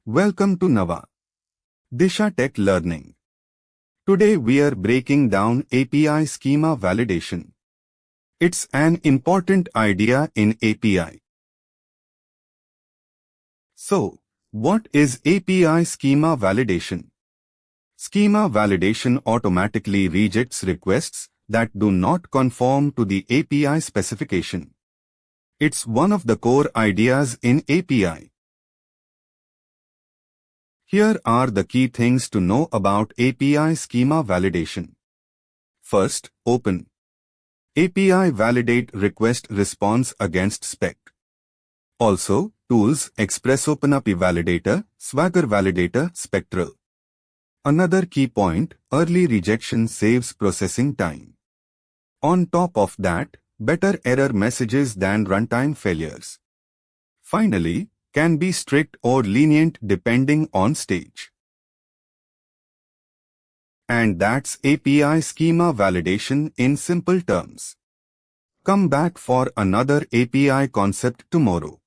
Welcome to Nava Disha Tech Learning. Today we are breaking down API schema validation. It's an important idea in API. So, what is API schema validation? Schema validation automatically rejects requests that do not conform to the API specification. It's one of the core ideas in API. Here are the key things to know about API schema validation. First, open. API validate request response against spec. Also, tools express OpenAPI validator, Swagger validator, Spectral. Another key point, early rejection saves processing time. On top of that, better error messages than runtime failures. Finally, can be strict or lenient depending on stage. And that's API schema validation in simple terms. Come back for another API concept tomorrow.